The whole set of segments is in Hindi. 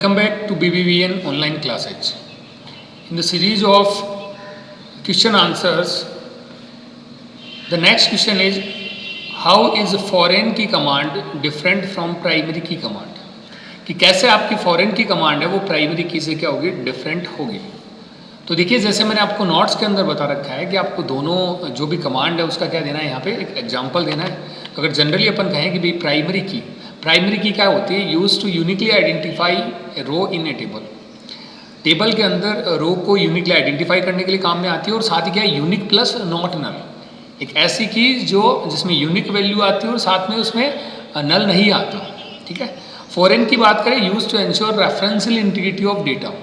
Welcome back to BBVN online classes. In the series of question answers, the next question is how is foreign की command different from primary की command? कि कैसे आपकी foreign की command है वो primary की से क्या होगी different होगी. तो देखिए जैसे मैंने आपको नोट्स के अंदर बता रखा है कि आपको दोनों जो भी कमांड है उसका क्या देना है, यहाँ पे एक एग्जांपल देना है. तो अगर जनरली अपन कहें कि भाई प्राइमरी की क्या होती है, use to uniquely identify row in a table. Table के अंदर रो को यूनिकली आइडेंटिफाई करने के लिए काम में आती है. और साथ ही क्या है, यूनिक प्लस नॉट नल, एक ऐसी की जो जिसमें यूनिक वैल्यू आती है और साथ में उसमें नल नहीं आता. ठीक है. फॉरेन की बात करें, use to ensure referential integrity of data.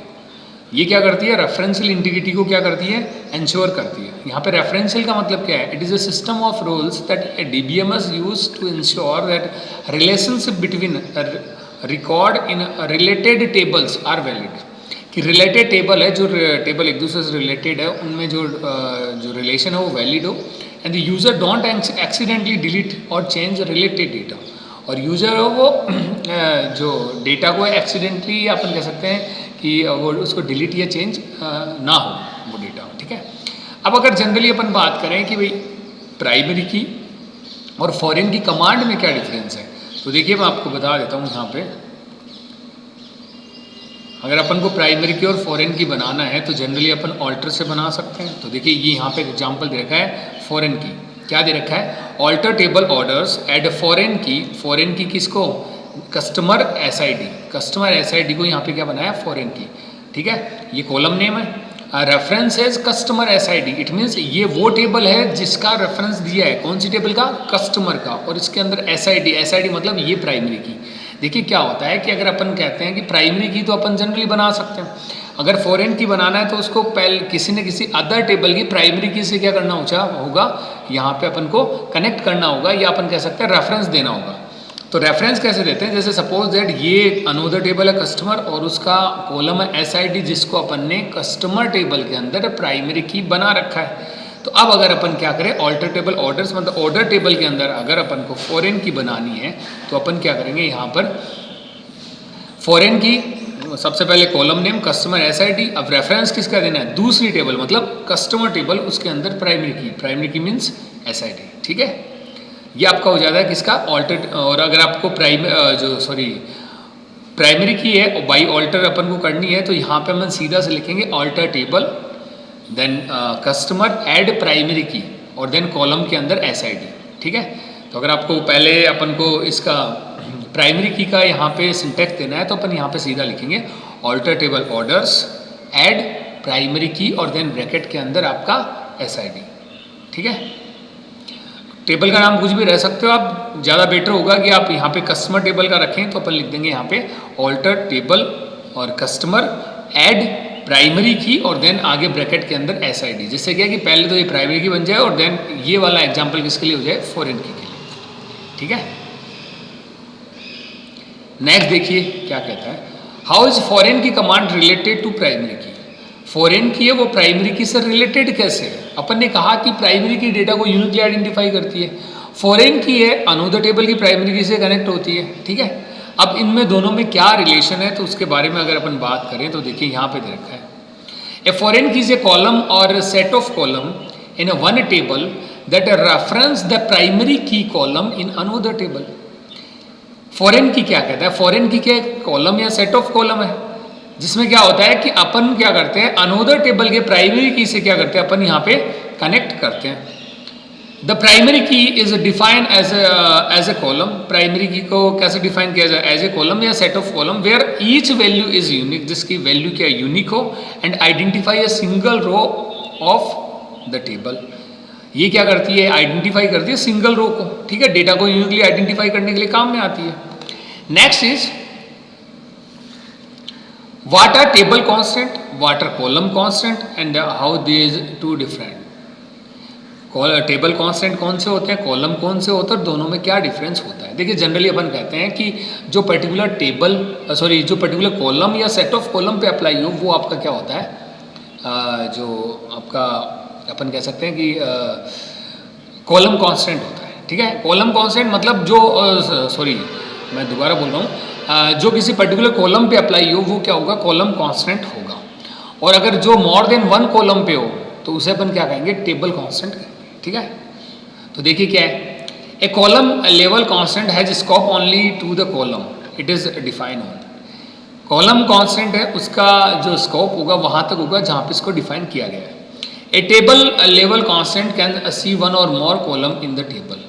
ये क्या करती है, रेफरेंशियल इंटीग्रिटी को क्या करती है, एंश्योर करती है. यहाँ पे रेफरेंशियल का मतलब क्या है, it is a system of rules that DBMS use to ensure that relationship between record in related tables are valid. कि रिलेटेड टेबल है, जो टेबल एक दूसरे से रिलेटेड है, उनमें जो रिलेशन है वो वैलिड हो. And the user don't accidentally delete और चेंज रिलेटेड डेटा. और यूजर हो वो जो डेटा को एक्सीडेंटली अपन कह सकते हैं कि वो उसको डिलीट या चेंज ना हो वो डेटा. ठीक है. अब अगर जनरली अपन बात करें कि भाई प्राइमरी की और फॉरेन की कमांड में क्या डिफरेंस है, तो देखिए मैं आपको बता देता हूँ. यहाँ पे अगर अपन को प्राइमरी की और फॉरेन की बनाना है तो जनरली अपन ऑल्टर से बना सकते हैं. तो देखिए ये यहाँ पे एग्जाम्पल दे रखा है फॉरेन की. क्या दे रखा है, alter table orders add foreign key किसको, कस्टमर एसआईडी. कस्टमर एसआईडी को यहाँ पे क्या बनाया, फॉरेन की. ठीक है. ये कॉलम नेम है. रेफरेंस है कस्टमर एसआईडी. इट मीन्स ये वो टेबल है जिसका रेफरेंस दिया है. कौन सी टेबल का, कस्टमर का. और इसके अंदर एसआईडी मतलब ये प्राइमरी की. देखिए क्या होता है कि अगर अपन कहते हैं कि प्राइमरी की तो अपन जनरली बना सकते हैं. अगर फॉरेन की बनाना है तो उसको पहले किसी न किसी अदर टेबल की प्राइमरी की से क्या करना होगा, यहाँ पे अपन को कनेक्ट करना होगा, या अपन कह सकते हैं रेफरेंस देना होगा. तो रेफरेंस कैसे देते हैं, जैसे सपोज दैट ये अनदर टेबल है कस्टमर और उसका कॉलम है एसआईडी जिसको अपन ने कस्टमर टेबल के अंदर प्राइमरी की बना रखा है. तो अब अगर अपन क्या करें, ऑल्टर टेबल ऑर्डर्स मतलब ऑर्डर टेबल के अंदर अगर अपन को फॉरेन की बनानी है तो अपन क्या करेंगे, यहाँ पर फॉरेन की सबसे पहले कॉलम नेम कस्टमर एसआईडी. अब रेफरेंस किसका देना है, दूसरी टेबल मतलब कस्टमर टेबल, उसके अंदर प्राइमरी की मीन्स एसआईडी. ठीक है. ये आपका हो जाता है किसका, ऑल्टर. और अगर आपको प्राइमरी की है बाई ऑल्टर अपन को करनी है तो यहाँ पे हम सीधा से लिखेंगे alter table then customer add primary key और देन कॉलम के अंदर एसआईडी. ठीक है. तो अगर आपको पहले अपन को इसका प्राइमरी की का यहाँ पे सिंटेक्स देना है तो अपन यहाँ पे सीधा लिखेंगे alter table orders add primary key और देन ब्रैकेट के अंदर आपका एसआईडी. ठीक है. टेबल का नाम कुछ भी रह सकते हो आप, ज़्यादा बेटर होगा कि आप यहाँ पे कस्टमर टेबल का रखें. तो अपन लिख देंगे यहाँ पे ऑल्टर टेबल और कस्टमर ऐड प्राइमरी की और देन आगे ब्रैकेट के अंदर एसआईडी. जिससे क्या कि पहले तो ये प्राइमरी की बन जाए और देन ये वाला एग्जाम्पल किसके लिए हो जाए, फॉरेन की के लिए. ठीक है. नेक्स्ट देखिए क्या कहता है, हाउ इज फॉरेन की कमांड रिलेटेड टू प्राइमरी की. फॉरेन की है वो प्राइमरी की से रिलेटेड कैसे है. अपन ने कहा कि प्राइमरी की डेटा को यूनिकली आइडेंटिफाई करती है. फॉरेन की है अनदर टेबल की प्राइमरी की से कनेक्ट होती है. ठीक है. अब इनमें दोनों में क्या रिलेशन है तो उसके बारे में अगर अपन बात करें तो देखिए यहाँ पे दे रखा है, a foreign key is a column और set of column in one table that reference the primary key column in another table. Foreign key क्या कहता है, फॉरेन की क्या कॉलम या सेट ऑफ कॉलम है जिसमें क्या होता है कि अपन क्या करते हैं, अनदर टेबल के प्राइमरी की से क्या करते हैं, अपन यहाँ पे कनेक्ट करते हैं. The primary key is define as a column. Primary key को कैसे डिफाइन किया जाए, एज ए कॉलम या set of column where each value is unique, जिसकी वैल्यू क्या यूनिक हो and identify a single row of the table. ये क्या करती है, आइडेंटिफाई करती है सिंगल रो को. ठीक है. डेटा को यूनिकली आइडेंटिफाई करने के लिए काम में आती है. Next is what are table constant, what are column constant and how these two different. Table constant कौन से होते हैं, कॉलम कौन से होते हैं, दोनों में क्या डिफरेंस होता है. देखिए जनरली अपन कहते हैं कि जो पर्टिकुलर जो पर्टिकुलर कॉलम या सेट ऑफ कॉलम पे अप्लाई हो वो आपका क्या होता है, जो आपका अपन कह सकते हैं कि कॉलम कांस्टेंट होता है. ठीक है. कॉलम कांस्टेंट मतलब जो मैं दोबारा बोल रहा हूँ, जो किसी पर्टिकुलर कॉलम पे अप्लाई हो वो क्या होगा, कॉलम कांस्टेंट होगा। और अगर जो मोर देन वन कॉलम पे हो तो उसे अपन क्या कहेंगे, टेबल कांस्टेंट कहेंगे। ठीक है, तो देखिए क्या है, a column level constant has scope only to the column it is define on. Column constant है, उसका जो स्कोप होगा वहां तक होगा जहां पे इसको डिफाइन किया गया है। A table level constant can see one और more column in the table.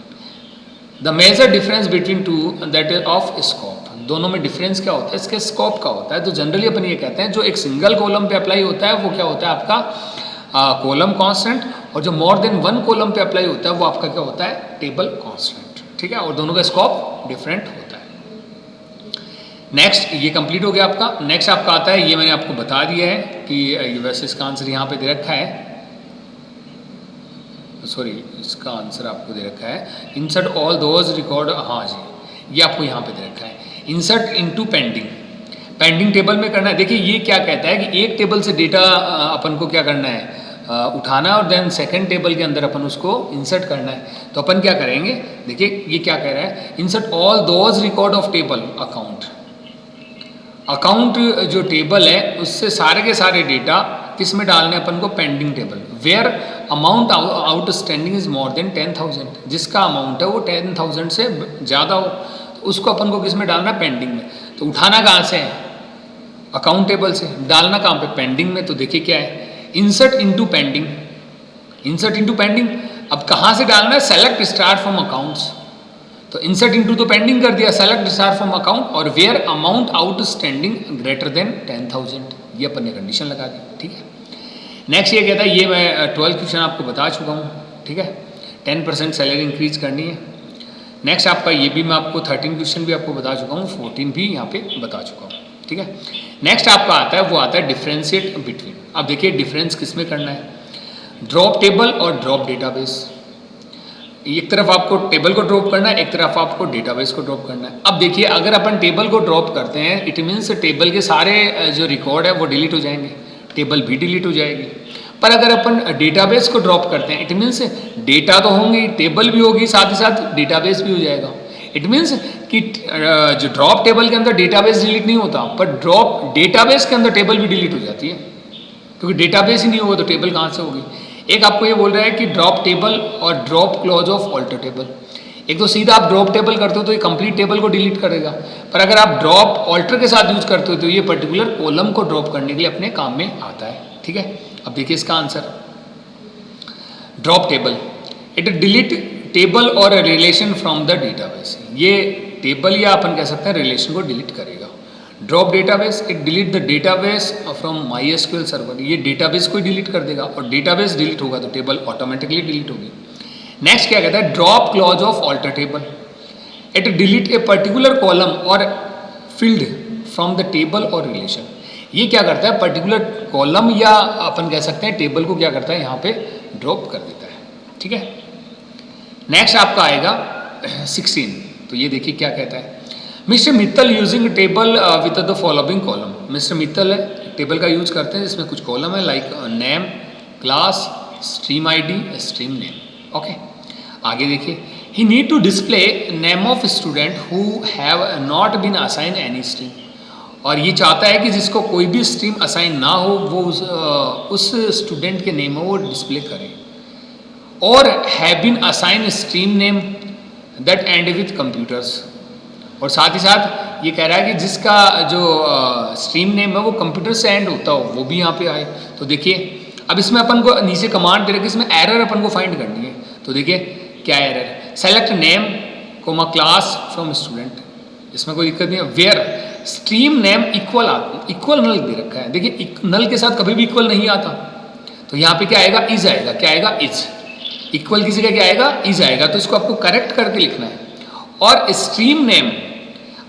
The major difference between two that is of scope. दोनों में डिफरेंस क्या होता है, इसके स्कोप का होता है। तो जनरली अपन ये कहते हैं जो एक सिंगल कॉलम पे अप्लाई होता है वो क्या होता है आपका कॉलम कांस्टेंट, और जो मोर देन वन कॉलम पे अप्लाई होता है वो आपका क्या होता है, टेबल कांस्टेंट। ठीक है, और दोनों का स्कोप डिफरेंट होता है। नेक्स्ट ये कंप्लीट हो गया आपका। नेक्स्ट आपका आता है, ये मैंने आपको बता दिया है कि वैसे इसका आंसर यहाँ पे दे रखा है, सॉरी इसका आंसर आपको दे रखा है इंसर्ट ऑल दोज रिकॉर्ड। हाँ जी, ये आपको यहाँ पे दे रखा है insert into pending. Pending table में करना है। देखिए ये क्या कहता है कि एक टेबल से डेटा अपन को क्या करना है, उठाना, और देन सेकंड टेबल के अंदर अपन उसको इंसर्ट करना है। तो अपन क्या करेंगे, देखिए ये क्या कह रहा है, insert all those record of table account. Account जो टेबल है उससे सारे के सारे डेटा किस में डालने अपन को, pending table. Where amount outstanding is more than 10,000, जिसका अमाउंट है वो 10,000 से ज़्यादा हो तो उसको अपन को किस में डालना, पेंडिंग में। तो उठाना कहाँ से है, अकाउंट टेबल से, डालना कहाँ पे, पेंडिंग में। तो देखिए क्या है, insert into pending. Insert into pending, अब कहाँ से डालना है, सेलेक्ट स्टार फ्रॉम अकाउंट्स। तो इंसर्ट इनटू तो पेंडिंग कर दिया, सेलेक्ट स्टार फ्रॉम अकाउंट, और where amount outstanding greater than 10,000, ये अपन ने कंडीशन लगा दी। ठीक है, नेक्स्ट ये कहता है, ये मैं 12 क्वेश्चन आपको बता चुका हूँ। ठीक है, 10% सैलरी इंक्रीज करनी है। नेक्स्ट आपका ये भी मैं आपको 13 क्वेश्चन भी आपको बता चुका हूँ, 14 भी यहाँ पे बता चुका हूँ। ठीक है, नेक्स्ट आपका आता है, वो आता है डिफ्रेंशिएट बिटवीन। अब देखिए डिफरेंस किस में करना है, ड्रॉप टेबल और ड्रॉप डेटाबेस। एक तरफ आपको टेबल को ड्रॉप करना है, एक तरफ आपको डेटाबेस को ड्रॉप करना है। अब देखिए अगर अपन टेबल को ड्रॉप करते हैं इट मीन्स टेबल के सारे जो रिकॉर्ड है वो डिलीट हो जाएंगे, टेबल भी डिलीट हो जाएगी। पर अगर अपन डेटाबेस को ड्रॉप करते हैं इट मीन्स डेटा तो होंगे, टेबल भी होगी, साथ ही साथ डेटाबेस भी हो जाएगा। इट मीन्स कि जो ड्रॉप टेबल के अंदर डेटाबेस डिलीट नहीं होता, पर ड्रॉप डेटाबेस के अंदर टेबल भी डिलीट हो जाती है, क्योंकि डेटाबेस ही नहीं होगा तो टेबल कहाँ से होगी। एक आपको ये बोल रहा है कि ड्रॉप टेबल और drop clause of alter table. एक तो सीधा आप ड्रॉप टेबल करते हो तो ये कंप्लीट टेबल को डिलीट करेगा, पर अगर आप ड्रॉप ऑल्टर के साथ यूज करते हो तो ये पर्टिकुलर कॉलम को ड्रॉप करने के लिए अपने काम में आता है। ठीक है, अब देखिए इसका answer, drop table it delete table और रिलेशन फ्रॉम द डेटाबेस। ये टेबल या अपन कह सकते हैं रिलेशन को डिलीट करेगा। Drop database it delete the database from MySQL server, ये डेटाबेस को ही डिलीट कर देगा, और डेटाबेस डिलीट होगा तो टेबल ऑटोमेटिकली डिलीट होगी। नेक्स्ट क्या कहता है, drop clause of alter table it delete a particular column और फील्ड फ्रॉम द टेबल और रिलेशन। ये क्या करता है, पर्टिकुलर कॉलम या अपन कह सकते हैं टेबल को क्या करता है, यहाँ पे ड्रॉप कर देता है। ठीक है, नेक्स्ट आपका आएगा 16। तो ये देखिए क्या कहता है, mister Mittal using table with the following column. Mister Mittal है टेबल का यूज करते हैं जिसमें कुछ कॉलम है like name, class, stream ID, stream name. Okay, आगे देखिए, he need to display name of student who have not been assign any stream. और ये चाहता है कि जिसको कोई भी स्ट्रीम असाइन ना हो वो उस स्टूडेंट के नेम वो डिस्प्ले करे। और have been assign stream name that end with computers. और साथ ही साथ ये कह रहा है कि जिसका जो स्ट्रीम नेम है वो कंप्यूटर से एंड होता हो वो भी यहाँ पे आए। तो देखिए अब इसमें अपन को नीचे कमांड दे रखे, इसमें एरर अपन को फाइंड करनी है। तो देखिए क्या error, select name comma class from student, इसमें कोई दिक्कत नहीं है। Where stream name equal null दे रखा है। देखिए नल के साथ कभी भी इक्वल नहीं आता, तो यहाँ पे क्या आएगा, इज आएगा। क्या आएगा, इज। इक्वल किसी का क्या आएगा, इज आएगा। तो इसको आपको करेक्ट करके लिखना है। और स्ट्रीम नेम,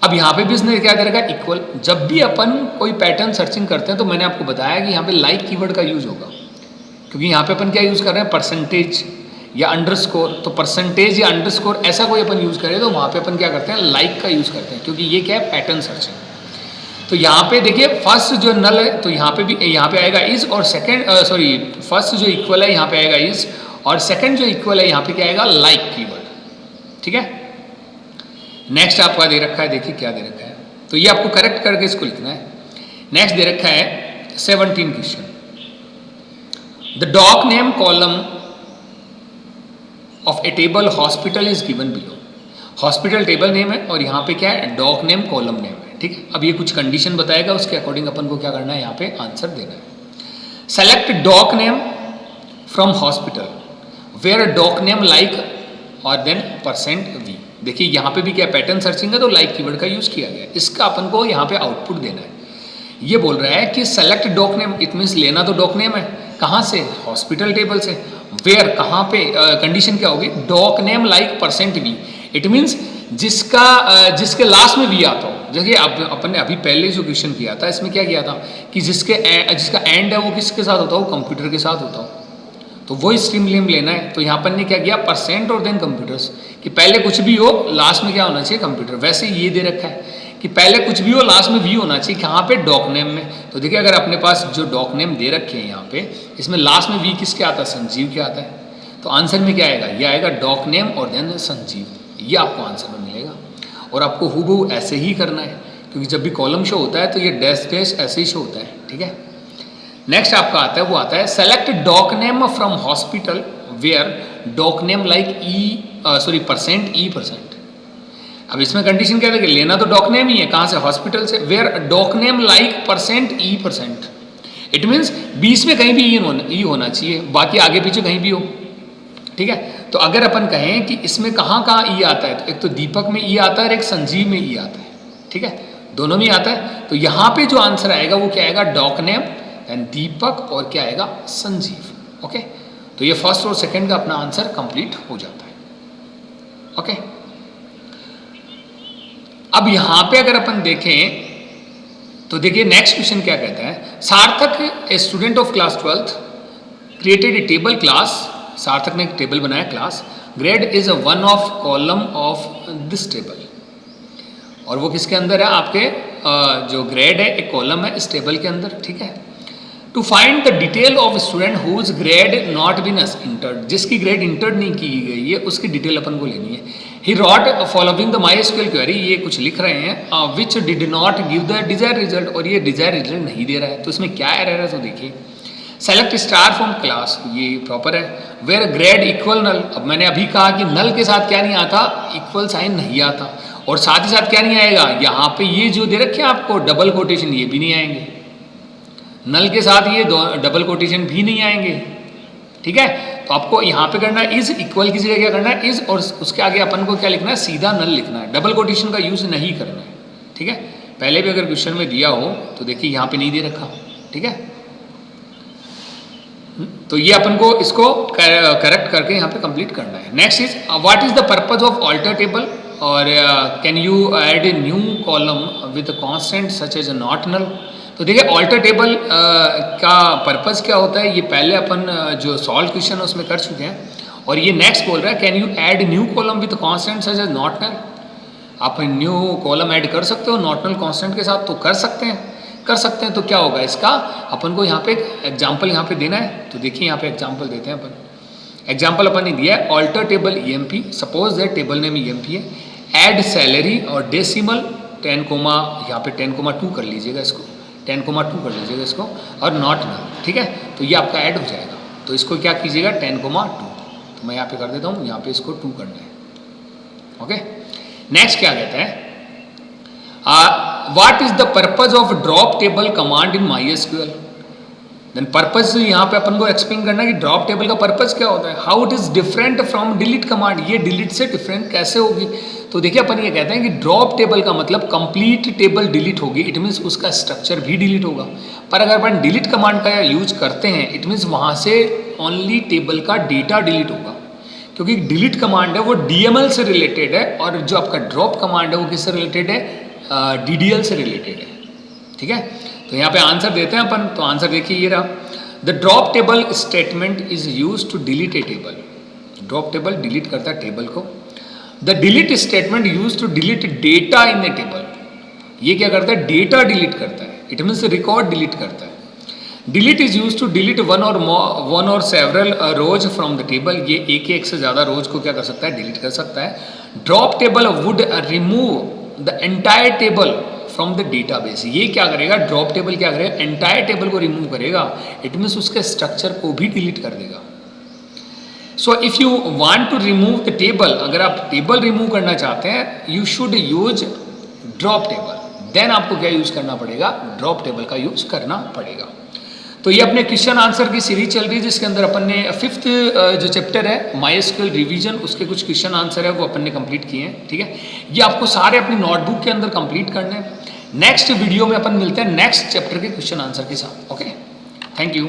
अब यहाँ पे भी इसने क्या करेगा, इक्वल। जब भी अपन कोई पैटर्न सर्चिंग करते हैं तो मैंने आपको बताया कि यहाँ पे लाइक कीवर्ड का यूज होगा, क्योंकि यहाँ पे अपन क्या यूज कर रहे हैं, परसेंटेज या अंडरस्कोर। तो परसेंटेज या अंडरस्कोर ऐसा कोई अपन यूज करें तो वहाँ पे अपन क्या करते हैं, लाइक का यूज करते हैं, क्योंकि ये क्या है, पैटर्न सर्चिंग। तो यहाँ पे देखिए फर्स्ट जो नल है तो यहाँ पे भी यहाँ पे आएगा इज, और सेकंड फर्स्ट जो इक्वल है यहाँ पे आएगा इज, और सेकंड जो इक्वल है यहाँ पे क्या आएगा, लाइक कीवर्ड। ठीक है, नेक्स्ट आपका दे रखा है, देखिए क्या दे रखा है, तो ये आपको करेक्ट करके इसको लिखना है। नेक्स्ट दे रखा है 17 question, the doc name column of a table hospital is given below. Hospital table name है और यहाँ पे क्या है, डॉक नेम कॉलम नेम है, ठीक है। अब ये कुछ कंडीशन बताएगा, उसके अकॉर्डिंग अपन को क्या करना है, यहाँ पे आंसर देना है। Select doc name from hospital where doc name like और देन %v। देखिए यहाँ पे भी क्या पैटर्न सर्चिंग है तो लाइक कीवर्ड का यूज किया गया है। इसका अपन को यहाँ पे आउटपुट देना है। ये बोल रहा है कि select doc name, it means लेना तो डॉक नेम है, कहाँ से, हॉस्पिटल टेबल से। वेयर कहाँ पे, कंडीशन क्या होगी, doc name like %v। It means जिसके लास्ट में वी आता हो। देखिए अपन ने अभी पहले जो क्वेश्चन किया था इसमें क्या किया था कि जिसका एंड है वो किसके साथ होता हो, कंप्यूटर के साथ होता हो, तो वही स्ट्रीम नेम लेना है। तो यहाँ पर ने क्या किया, % और देन कंप्यूटर्स, कि पहले कुछ भी हो लास्ट में क्या होना चाहिए, कंप्यूटर। वैसे ये दे रखा है कि पहले कुछ भी हो लास्ट में वी होना चाहिए, कहाँ पे, डॉक नेम में। तो देखिए अगर अपने पास जो डॉक नेम दे रखे हैं यहाँ पे, इसमें लास्ट में वी किसके आता है, संजीव के आता है। तो आंसर में क्या आएगा, ये आएगा डॉक नेम और देन संजीव। ये आपको आंसर में मिलेगा। और आपको हूबहू ऐसे ही करना है, क्योंकि जब भी कॉलम शो होता है तो ये डैश डैश ऐसे ही शो होता है, ठीक है। नेक्स्ट आपका आता है, वो आता है select doc name from hospital where doc name like %e%। अब इसमें कंडीशन क्या है, लेना तो डॉक नेम ही है, कहाँ से, हॉस्पिटल से। Where doc name like %e%। It means बीच में कहीं भी ई होना चाहिए, बाकी आगे पीछे कहीं भी हो, ठीक है। तो अगर अपन कहें कि इसमें कहाँ कहाँ ई आता है, तो एक तो दीपक में ई आता है और एक संजीव में ई आता है, ठीक है, दोनों में आता है। तो यहाँ पे जो आंसर आएगा वो क्या आएगा, डॉक नेम एंड दीपक और क्या आएगा, संजीव। ओके, तो ये फर्स्ट और सेकंड का अपना आंसर कंप्लीट हो जाता है। ओके, अब यहाँ पे अगर अपन देखें तो देखिए नेक्स्ट क्वेश्चन क्या कहता है, सार्थक a student of class 12th created a table class. सार्थक ने एक टेबल बनाया class, grade is a one of column of this table. और वो किसके अंदर है, आपके जो ग्रेड है एक कॉलम है इस टेबल के अंदर, ठीक है। To find the detail of student whose grade not been entered, जिसकी ग्रेड इंटर्ड नहीं की गई है उसकी डिटेल अपन को लेनी है। He wrote following the MySQL query, ये कुछ लिख रहे हैं, which did not give the desire result, और ये डिजायर रिजल्ट नहीं दे रहा है। तो इसमें क्या एरर है, तो देखिए सेलेक्ट स्टार फ्रॉम क्लास, ये प्रॉपर है। वेयर ग्रेड इक्वल नल, अब मैंने अभी कहा कि नल के साथ क्या नहीं आता, इक्वल साइन नहीं आता, और साथ ही साथ क्या नहीं आएगा, यहाँ पे ये जो दे रखे हैं आपको डबल कोटेशन, ये भी नहीं आएंगे। नल के साथ ये डबल कोटेशन भी नहीं आएंगे, ठीक है। तो आपको यहाँ पे करना है इज, इक्वल की जगह क्या करना है, इज, और उसके आगे अपन को क्या लिखना है, सीधा नल लिखना है, डबल कोटेशन का यूज नहीं करना है, ठीक है। पहले भी अगर क्वेश्चन में दिया हो तो देखिए यहाँ पे नहीं दे रखा, ठीक है। तो ये अपन को इसको करेक्ट करके यहाँ पे कंप्लीट करना है। Next is what is the purpose of alter table, और can you add a new column with constant such as not null. तो देखिए ऑल्टर टेबल का पर्पज क्या होता है, ये पहले अपन जो सॉल्व क्वेश्चन है उसमें कर चुके हैं। और ये नेक्स्ट बोल रहा है can you add new column with constant such as not null. आप न्यू कॉलम ऐड कर सकते हो नॉट नल कांस्टेंट के साथ, तो कर सकते हैं, कर सकते हैं। तो क्या होगा इसका, अपन को यहाँ पे एक एग्जाम्पल यहाँ पे देना है। तो देखिए यहाँ पे एग्जाम्पल देते हैं अपन। एग्जाम्पल अपन ने दिया है alter table EMP, suppose that table name EMP है, ऐड सैलरी और डेसिमल 10, यहाँ पे 10,2 कर लीजिएगा इसको, 10,2 कर लीजिएगा इसको, और नॉट नल, ठीक है। तो ये आपका ऐड हो जाएगा। तो इसको क्या कीजिएगा 10,2, तो मैं यहाँ पे कर देता हूँ, यहाँ पे इसको 2 करना है। ओके, नेक्स्ट क्या कहता है, what is the purpose of drop table command in MySQL। Then purpose यहाँ पे अपन को एक्सप्लेन करना है कि ड्रॉप टेबल का पर्पज क्या होता है, how it is different from delete command, ये डिलीट से डिफरेंट कैसे होगी। तो देखिए अपन ये कहते हैं कि ड्रॉप टेबल का मतलब कंप्लीट टेबल डिलीट होगी, इट मीन्स उसका स्ट्रक्चर भी डिलीट होगा। पर अगर अपन डिलीट कमांड का यूज करते हैं, इट मीन्स वहाँ से ओनली टेबल का डेटा डिलीट होगा, क्योंकि डिलीट कमांड है वो DML से रिलेटेड है, और जो आपका ड्रॉप कमांड है वो किससे रिलेटेड है, DDL से रिलेटेड है, ठीक है। तो यहाँ पे आंसर देते हैं अपन। तो आंसर देखिए ये रहा, the drop table statement is use to delete a table. Drop table delete करता है टेबल को। The delete statement use to delete data in a table, ये क्या करता है, डेटा डिलीट करता है, इट मीन्स रिकॉर्ड डिलीट करता है। Delete is use to delete one और several rows from the table, ये एक से ज्यादा रोज को क्या कर सकता है, डिलीट कर सकता है। Drop table would remove the entire table from the database. ये क्या करेगा, ड्रॉप टेबल क्या करेगा, एंटायर टेबल को रिमूव करेगा। इट मीन्स उसके स्ट्रक्चर को भी डिलीट कर देगा। So if you want to remove the table, अगर आप टेबल रिमूव करना चाहते हैं, you should use drop table. Then आपको क्या यूज करना पड़ेगा, ड्रॉप टेबल का यूज करना पड़ेगा। तो ये अपने क्वेश्चन आंसर की सीरीज चल रही है, जिसके अंदर अपन ने फिफ्थ जो चैप्टर है माइस्क्यूएल रिवीजन, उसके कुछ क्वेश्चन आंसर है वो अपन ने कंप्लीट किए हैं। ठीक है, ये आपको सारे अपनी नोटबुक के अंदर कंप्लीट करने हैं। नेक्स्ट वीडियो में अपन मिलते हैं नेक्स्ट चैप्टर के क्वेश्चन आंसर के साथ। Okay, thank you.